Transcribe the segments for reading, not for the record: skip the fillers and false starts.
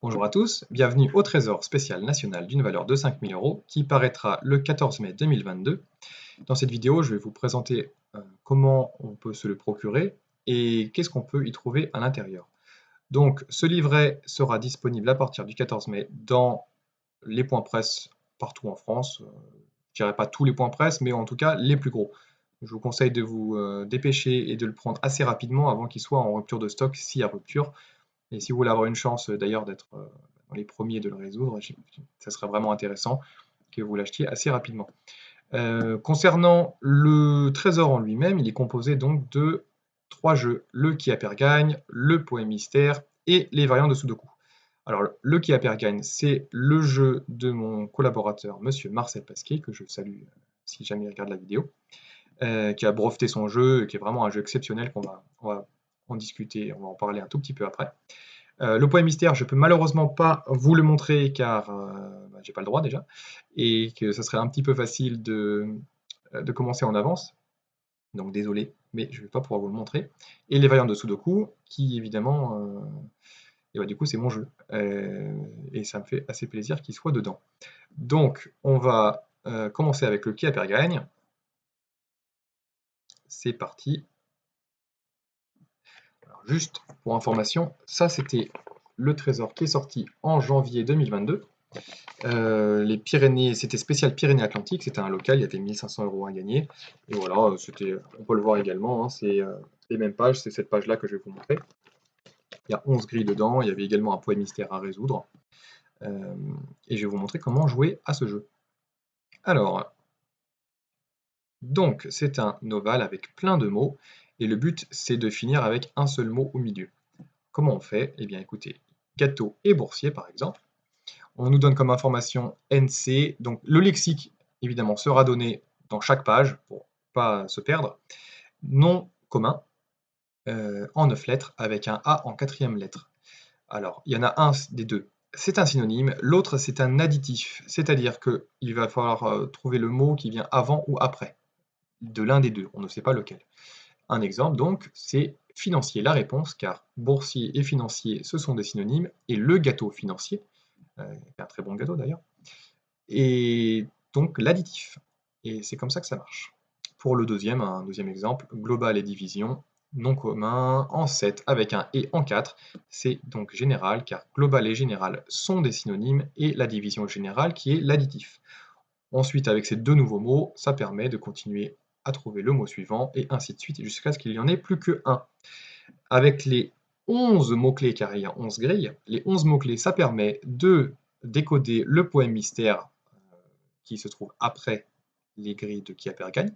Bonjour à tous, bienvenue au Trésor spécial national d'une valeur de 5 000 € qui paraîtra le 14 mai 2022. Dans cette vidéo, je vais vous présenter comment on peut se le procurer et qu'est-ce qu'on peut y trouver à l'intérieur. Donc, ce livret sera disponible à partir du 14 mai dans les points presse partout en France. Je dirais pas tous les points presse, mais en tout cas les plus gros. Je vous conseille de vous dépêcher et de le prendre assez rapidement avant qu'il soit en rupture de stock s'il y a rupture. Et si vous voulez avoir une chance d'ailleurs d'être dans les premiers de le résoudre, ça serait vraiment intéressant que vous l'achetiez assez rapidement. Concernant le trésor en lui-même, il est composé donc de 3 jeux, le Qui a perd gagne, le poème mystère et les variantes de Sudoku. Alors le Qui a perd gagne, c'est le jeu de mon collaborateur, monsieur Marcel Pasquier, que je salue si jamais il regarde la vidéo, qui a breveté son jeu, qui est vraiment un jeu exceptionnel on va en discuter, on va en parler un tout petit peu après. Le poème mystère, je peux malheureusement pas vous le montrer car j'ai pas le droit déjà, et que ça serait un petit peu facile de commencer en avance. Donc désolé, mais je vais pas pouvoir vous le montrer. Et les variantes de Sudoku, qui évidemment, et bah, du coup c'est mon jeu. Et ça me fait assez plaisir qu'il soit dedans. Donc on va commencer avec le Qui a perd gagne. C'est parti. Alors, juste pour information, ça c'était le trésor qui est sorti en janvier 2022. Les Pyrénées, c'était spécial Pyrénées-Atlantiques, c'était un local, il y avait 1500 € à gagner. Et voilà, on peut le voir également, hein, c'est les mêmes pages, c'est cette page-là que je vais vous montrer. Il y a 11 grilles dedans, il y avait également un poème mystère à résoudre. Et je vais vous montrer comment jouer à ce jeu. Alors, donc c'est un ovale avec plein de mots, et le but c'est de finir avec un seul mot au milieu. Comment on fait? Eh bien écoutez, gâteau et boursier par exemple. On nous donne comme information NC, donc le lexique évidemment sera donné dans chaque page pour ne pas se perdre. Nom commun en 9 lettres avec un A en quatrième lettre. Alors, il y en a un des deux, c'est un synonyme, l'autre c'est un additif, c'est-à-dire qu'il va falloir trouver le mot qui vient avant ou après de l'un des deux, on ne sait pas lequel. Un exemple donc, c'est financier la réponse, car boursier et financier ce sont des synonymes, et le gâteau financier, un très bon gâteau d'ailleurs, et donc l'additif. Et c'est comme ça que ça marche. Pour le deuxième, un deuxième exemple, global et division, non commun en 7 avec un et en 4, c'est donc général car global et général sont des synonymes et la division générale qui est l'additif. Ensuite, avec ces deux nouveaux mots, ça permet de continuer à trouver le mot suivant et ainsi de suite jusqu'à ce qu'il n'y en ait plus que un. Avec les 11 mots-clés, car il y a 11 grilles, les 11 mots-clés, ça permet de décoder le poème mystère qui se trouve après les grilles de Qui a perd gagne.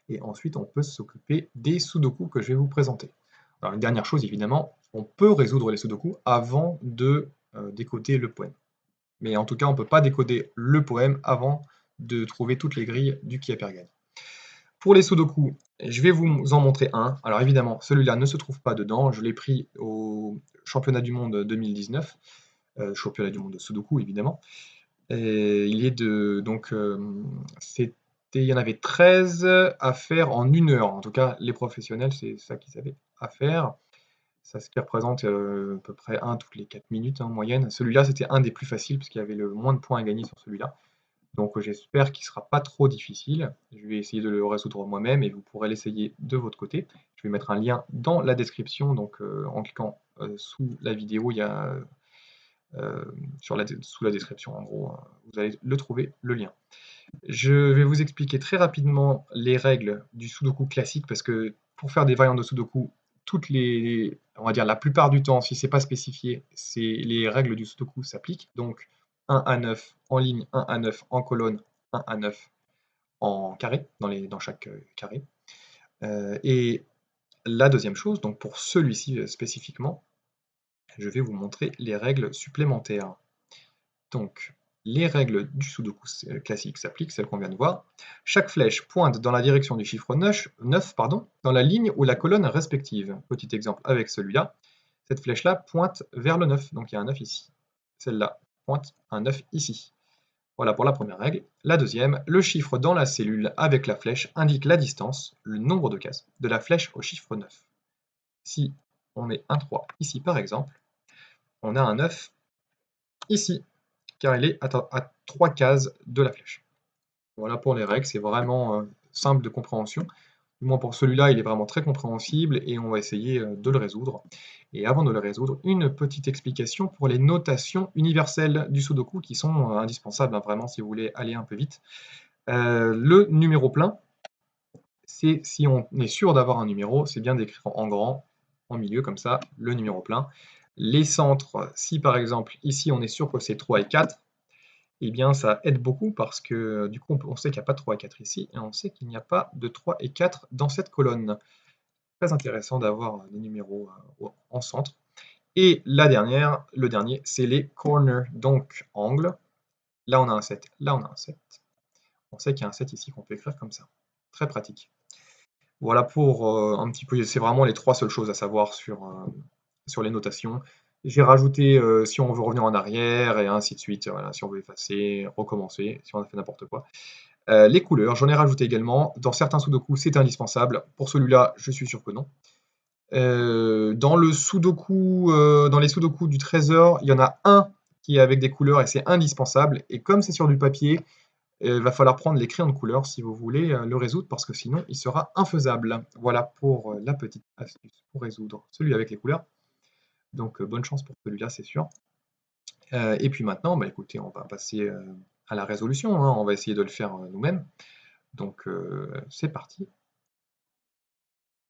Et ensuite, on peut s'occuper des sudoku que je vais vous présenter. Alors, une dernière chose, évidemment, on peut résoudre les sudoku avant de décoder le poème. Mais en tout cas, on ne peut pas décoder le poème avant de trouver toutes les grilles du Qui a perd gagne. Pour les sudoku, je vais vous en montrer un. Alors évidemment, celui-là ne se trouve pas dedans. Je l'ai pris au championnat du monde 2019, championnat du monde de sudoku évidemment. Et il est de donc il y en avait 13 à faire en 1 heure. En tout cas, les professionnels, c'est ça qu'ils avaient à faire. Ça ce qui représente à peu près un toutes les 4 minutes en moyenne. Celui-là, c'était un des plus faciles parce qu'il y avait le moins de points à gagner sur celui-là. Donc j'espère qu'il ne sera pas trop difficile. Je vais essayer de le résoudre moi-même et vous pourrez l'essayer de votre côté. Je vais mettre un lien dans la description, donc en cliquant sous la vidéo, il y a sous la description en gros, vous allez le trouver, le lien. Je vais vous expliquer très rapidement les règles du Sudoku classique parce que pour faire des variantes de Sudoku, on va dire la plupart du temps, si c'est pas spécifié, les règles du Sudoku s'appliquent. Donc 1 à 9 en ligne, 1 à 9 en colonne, 1 à 9 en carré, dans chaque carré. Et la deuxième chose, donc pour celui-ci spécifiquement, je vais vous montrer les règles supplémentaires. Donc, les règles du Sudoku classique s'appliquent, celles qu'on vient de voir. Chaque flèche pointe dans la direction du chiffre 9, dans la ligne ou la colonne respective. Petit exemple avec celui-là. Cette flèche-là pointe vers le 9, donc il y a un 9 ici. Celle-là pointe un 9 ici. Voilà pour la première règle. La deuxième, le chiffre dans la cellule avec la flèche indique la distance, le nombre de cases, de la flèche au chiffre 9. Si on met un 3 ici par exemple, on a un 9 ici, car il est à 3 cases de la flèche. Voilà pour les règles, c'est vraiment simple de compréhension. Du moins pour celui-là, il est vraiment très compréhensible et on va essayer de le résoudre. Et avant de le résoudre, une petite explication pour les notations universelles du Sudoku qui sont indispensables, hein, vraiment, si vous voulez aller un peu vite. Le numéro plein, c'est si on est sûr d'avoir un numéro, c'est bien d'écrire en grand, en milieu, comme ça, le numéro plein. Les centres, si par exemple, ici, on est sûr que c'est 3 et 4, eh bien, ça aide beaucoup parce que du coup, on sait qu'il n'y a pas de 3 et 4 ici, et on sait qu'il n'y a pas de 3 et 4 dans cette colonne. Très intéressant d'avoir des numéros en centre. Et la dernière, le dernier, c'est les corners, donc angle. Là, on a un 7, là, on a un 7. On sait qu'il y a un 7 ici qu'on peut écrire comme ça. Très pratique. Voilà pour un petit peu, c'est vraiment les trois seules choses à savoir sur les notations. J'ai rajouté si on veut revenir en arrière et ainsi de suite, voilà, si on veut effacer, recommencer, si on a fait n'importe quoi. Les couleurs, j'en ai rajouté également. Dans certains sudoku, c'est indispensable. Pour celui-là, je suis sûr que non. Dans le sudoku, dans les sudoku du trésor, il y en a un qui est avec des couleurs et c'est indispensable. Et comme c'est sur du papier, il va falloir prendre les crayons de couleur si vous voulez le résoudre parce que sinon il sera infaisable. Voilà pour la petite astuce pour résoudre celui avec les couleurs. Donc bonne chance pour celui-là, c'est sûr. Et puis maintenant, bah, écoutez, on va passer à la résolution, hein. On va essayer de le faire nous-mêmes. Donc c'est parti.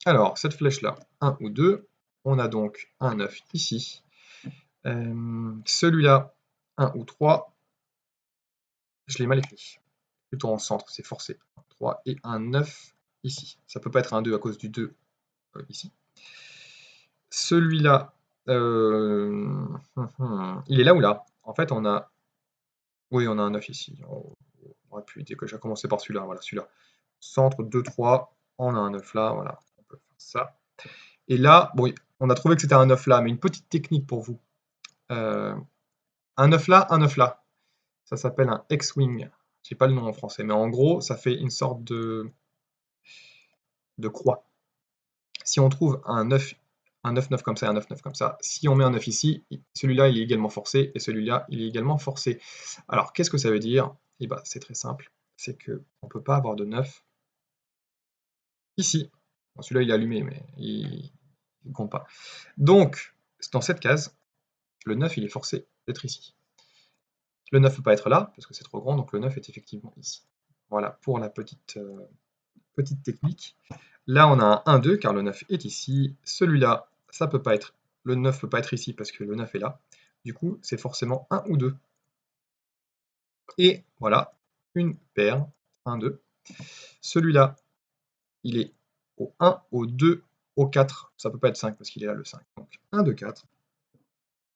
Alors, cette flèche-là, 1 ou 2, on a donc un 9 ici. Celui-là, 1 ou 3, je l'ai mal écrit. Plutôt en centre, c'est forcé. 3 et un 9 ici. Ça peut pas être un 2 à cause du 2 ici. Celui-là, il est là ou là? En fait, on a... Oui, on a un 9 ici. On aurait pu éviter que j'ai commencé par celui-là. Voilà, celui-là. Centre 2, 3, on a un 9 là. Voilà, on peut faire ça. Et là, bon, on a trouvé que c'était un 9 là, mais une petite technique pour vous. Un 9 là, un 9 là. Ça s'appelle un X-Wing. J'ai pas le nom en français, mais en gros, ça fait une sorte de croix. Si on trouve un 9, 9 comme ça et un 9, 9 comme ça, si on met un 9 ici, celui-là, il est également forcé, et celui-là, il est également forcé. Alors, qu'est-ce que ça veut dire? Eh ben, c'est très simple. C'est qu'on ne peut pas avoir de 9 ici. Bon, celui-là, il est allumé, mais il ne compte pas. Donc, dans cette case, le 9, il est forcé d'être ici. Le 9 ne peut pas être là, parce que c'est trop grand, donc le 9 est effectivement ici. Voilà pour la petite technique. Là, on a un 1, 2, car le 9 est ici. Celui-là, ça peut pas être, le 9 ne peut pas être ici parce que le 9 est là. Du coup, c'est forcément 1 ou 2. Et voilà, une paire, 1, 2. Celui-là, il est au 1, au 2, au 4. Ça peut pas être 5 parce qu'il est là le 5. Donc 1, 2, 4.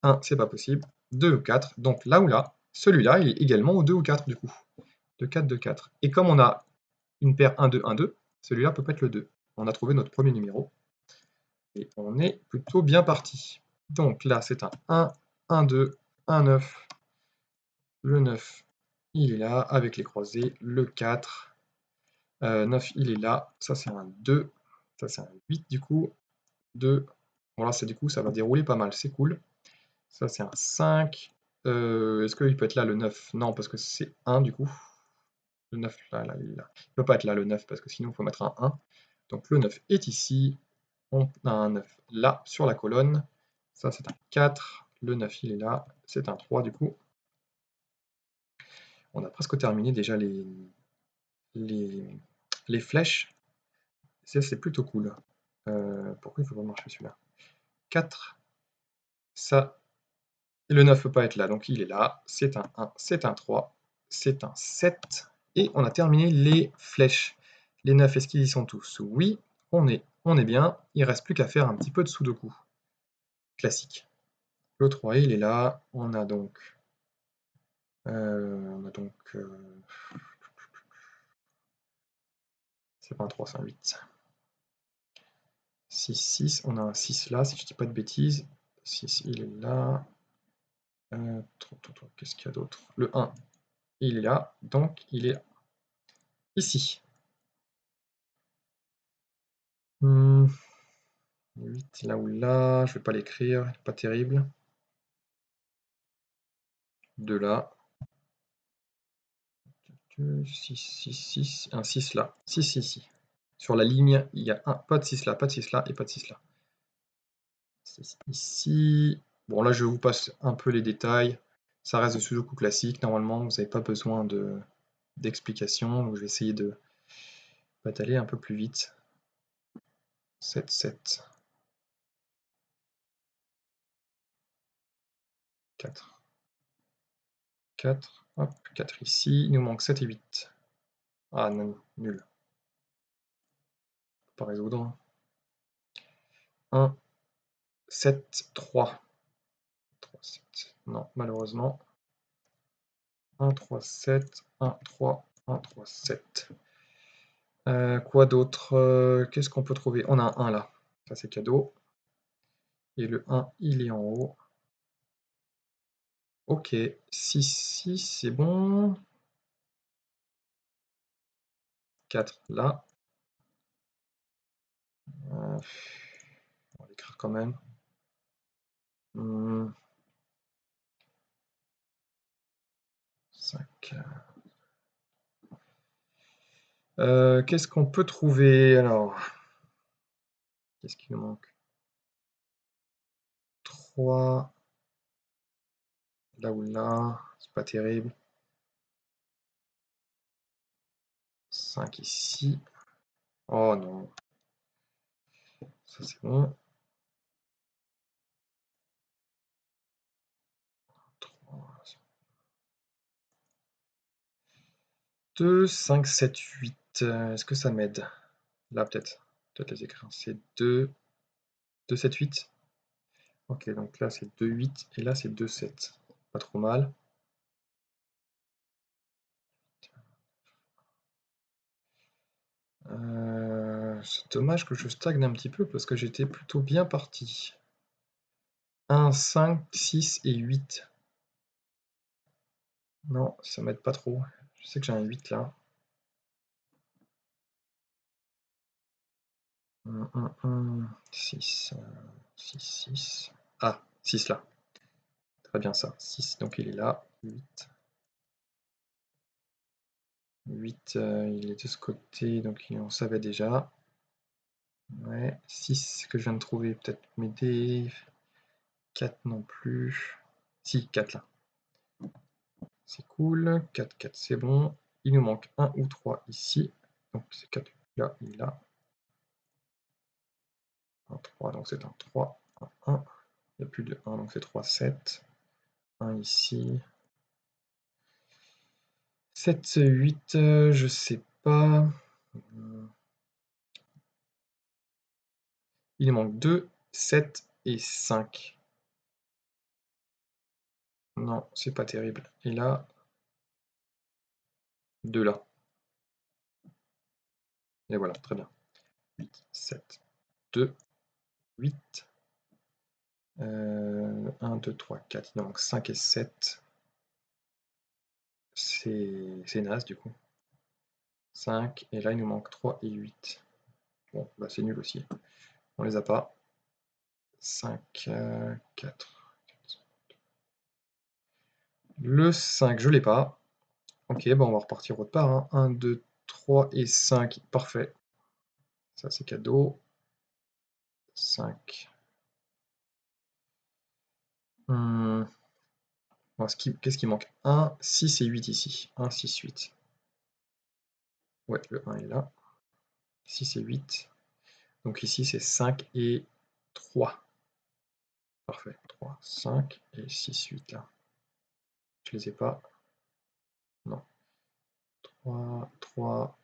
1, c'est pas possible. 2 ou 4. Donc là ou là, celui-là, il est également au 2 ou 4 du coup. 2, 4, 2, 4. Et comme on a une paire 1, 2, 1, 2, celui-là peut pas être le 2. On a trouvé notre premier numéro. Et on est plutôt bien parti. Donc là, c'est un 1, 1, 2, 1, 9. Le 9, il est là, avec les croisés. Le 4, 9, il est là. Ça, c'est un 2. Ça, c'est un 8, du coup. 2. Bon, là, du coup, ça va dérouler pas mal. C'est cool. Ça, c'est un 5. Est-ce qu'il peut être là, le 9? Non, parce que c'est 1, du coup. Le 9, là, il est là. Il ne peut pas être là, le 9, parce que sinon, il faut mettre un 1. Donc, le 9 est ici. On a un 9 là, sur la colonne. Ça, c'est un 4. Le 9, il est là. C'est un 3, du coup. On a presque terminé déjà les flèches. Ça, c'est plutôt cool. Pourquoi il ne faut pas marcher celui-là? 4. Ça. Et le 9 ne peut pas être là, donc il est là. C'est un 1, c'est un 3, c'est un 7. Et on a terminé les flèches. Les 9, est-ce qu'ils y sont tous? Oui, on est bien. Il ne reste plus qu'à faire un petit peu de sudoku. Classique. Le 3, il est là. On a donc... c'est pas un 3, c'est un 8. 6, 6. On a un 6 là, si je dis pas de bêtises. 6, il est là. Qu'est-ce qu'il y a d'autre? Le 1, il est là. Donc, il est ici. 8 là ou là. Je vais pas l'écrire. Pas terrible. 2 là. 6, 6, 6, un 6 là. 6 ici. Sur la ligne, il y a pas de 6 là, pas de 6 là et pas de 6 là. 6 ici. Bon, là, je vous passe un peu les détails. Ça reste de Sudoku classique. Normalement, vous n'avez pas besoin d'explications. Donc, je vais essayer de aller un peu plus vite. 7, 7. 4. 4. Hop, 4 ici. Il nous manque 7 et 8. Ah non, nul. Pas résoudre. 1, 7, 3. 3, 7. Non, malheureusement. 1, 3, 7. 1, 3. 1, 3, 7. Quoi d'autre? Qu'est-ce qu'on peut trouver? On a un 1 là. Ça, c'est cadeau. Et le 1, il est en haut. Ok. 6, 6, c'est bon. 4 là. On va l'écrire quand même. 5. Qu'est-ce qu'on peut trouver alors? Qu'est-ce qui nous manque? 3. Là ou là, c'est pas terrible. 5 ici. Oh non. Ça c'est bon. 3. 2, 5, 7, 8. Est-ce que ça m'aide? Là peut-être. Peut-être les écrire. C'est 2. 2, 7, 8. Ok, donc là c'est 2, 8 et là c'est 2, 7. Pas trop mal. C'est dommage que je stagne un petit peu parce que j'étais plutôt bien parti. 1, 5, 6 et 8. Non, ça m'aide pas trop. Je sais que j'ai un 8 là. 6, 6, 6. Ah, 6 là. Très bien ça. 6, donc il est là. 8. 8, il est de ce côté, donc on savait déjà. Ouais, 6 que je viens de trouver, peut-être m'aider. 4 non plus. Si, 4 là. C'est cool. 4, 4, c'est bon. Il nous manque 1 ou 3 ici. Donc c'est 4 là, il est là. 1, 3, donc c'est un 3. 1, 1. Il n'y a plus de 1, donc c'est 3, 7. 1 ici. 7, 8, je sais pas. Il nous manque 2, 7 et 5. Non, c'est pas terrible. Et là, 2 là. Et voilà, très bien. 8, 7, 2, 8. 1, 2, 3, 4. Il nous manque 5 et 7. C'est naze du coup. 5. Et là, il nous manque 3 et 8. Bon, bah c'est nul aussi. On les a pas. 5, 4. Le 5, je l'ai pas. Ok, bon, on va repartir autre part. Hein. 1, 2, 3 et 5. Parfait. Ça, c'est cadeau. 5. Qu'est-ce qui manque? 1, 6 et 8 ici. 1, 6, 8. Ouais, le 1 est là. 6 et 8. Donc ici, c'est 5 et 3. Parfait. 3, 5 et 6, 8 là. Je les ai pas. Non. 3, 3.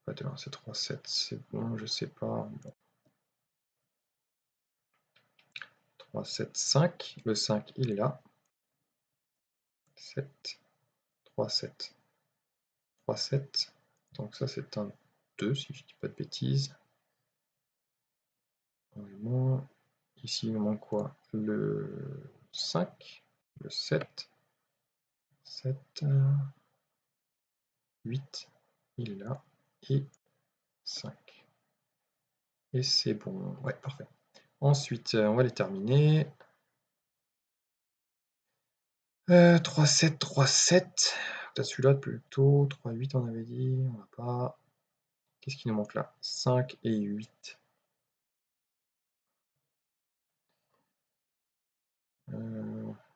Pas de 1, c'est 3, 7. C'est bon, je sais pas. Bon. 3, 7, 5. Le 5, il est là. 7. 3, 7. 3, 7. Donc ça, c'est un 2, si je dis pas de bêtises. Ici, il nous manque quoi? Le 5, le 7, 7, 8, il est là, et 5. Et c'est bon, ouais, parfait. Ensuite, on va les terminer. 3, 7, 3, 7. Peut-être celui-là plutôt. 3, 8, on avait dit. On n'a pas. Qu'est-ce qui nous manque là? 5 et 8.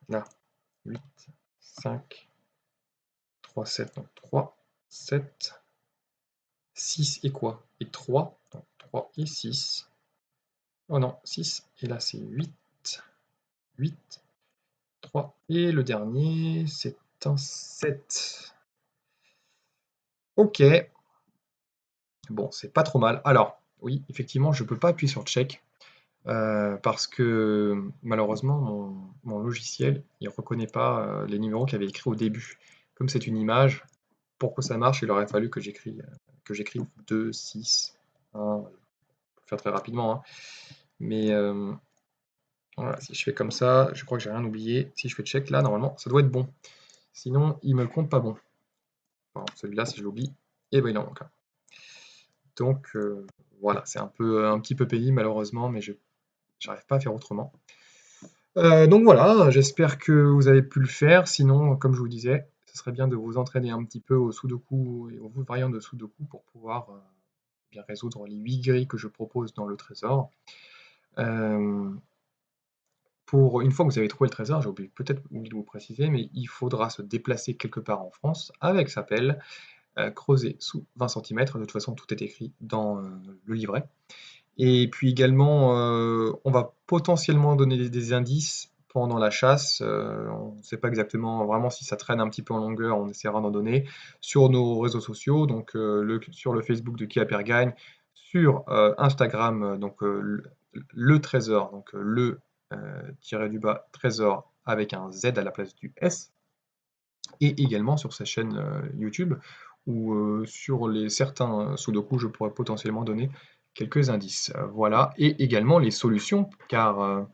Là. 8, 5, 3, 7. Donc 3, 7, 6 et quoi? Et 3. Donc 3 et 6. Oh non, 6. Et là, c'est 8. 8, 3. Et le dernier, c'est un 7. Ok. Bon, c'est pas trop mal. Alors, oui, effectivement, je peux pas appuyer sur check parce que malheureusement, mon logiciel, il reconnaît pas les numéros qu'il avait écrits au début. Comme c'est une image, pour que ça marche, il aurait fallu que j'écrive 2, 6, 1, pour faire très rapidement, hein. Mais voilà, si je fais comme ça, je crois que j'ai rien oublié. Si je fais check là, normalement, ça doit être bon. Sinon, il me le compte pas bon. Par exemple, celui-là, si je l'oublie, et ben il en manque un. Donc voilà, c'est un petit peu pénible malheureusement, mais je n'arrive pas à faire autrement. Donc voilà, j'espère que vous avez pu le faire. Sinon, comme je vous disais, ce serait bien de vous entraîner un petit peu au Sudoku et aux variantes de Sudoku pour pouvoir bien résoudre les 8 grilles que je propose dans le trésor. Pour une fois que vous avez trouvé le trésor, j'ai peut-être oublié de vous préciser, mais il faudra se déplacer quelque part en France avec sa pelle, creuser sous 20 cm. De toute façon, tout est écrit dans le livret. Et puis également, on va potentiellement donner des indices pendant la chasse. On ne sait pas exactement vraiment si ça traîne un petit peu en longueur, on essaiera d'en donner sur nos réseaux sociaux, donc sur le Facebook de Qui a Père Gagne, sur Instagram, donc le trésor, donc le tiré du bas trésor avec un Z à la place du S, et également sur sa chaîne YouTube, où sur certains sudoku, je pourrais potentiellement donner quelques indices. Voilà, et également les solutions, car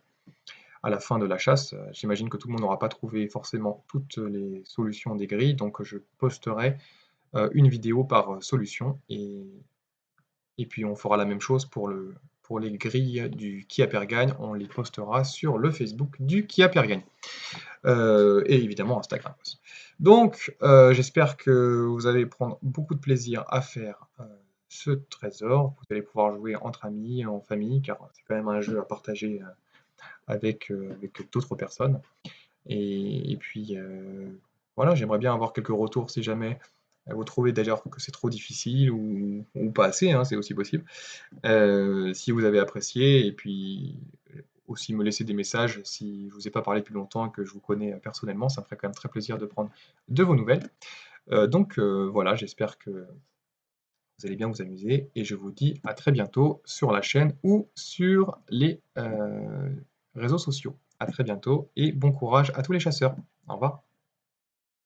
à la fin de la chasse, j'imagine que tout le monde n'aura pas trouvé forcément toutes les solutions des grilles, donc je posterai une vidéo par solution, et puis on fera la même chose pour les grilles du Qui a Père Gagne, on les postera sur le Facebook du Qui a Père Gagne. Et évidemment Instagram aussi. Donc, j'espère que vous allez prendre beaucoup de plaisir à faire ce trésor. Vous allez pouvoir jouer entre amis, en famille, car c'est quand même un jeu à partager avec d'autres personnes. Et puis, voilà, j'aimerais bien avoir quelques retours si jamais vous trouvez d'ailleurs que c'est trop difficile ou pas assez, hein, c'est aussi possible. Si vous avez apprécié, et puis aussi me laisser des messages si je vous ai pas parlé depuis longtemps et que je vous connais personnellement, ça me ferait quand même très plaisir de prendre de vos nouvelles. Donc voilà, j'espère que vous allez bien vous amuser et je vous dis à très bientôt sur la chaîne ou sur les réseaux sociaux. À très bientôt et bon courage à tous les chasseurs. Au revoir.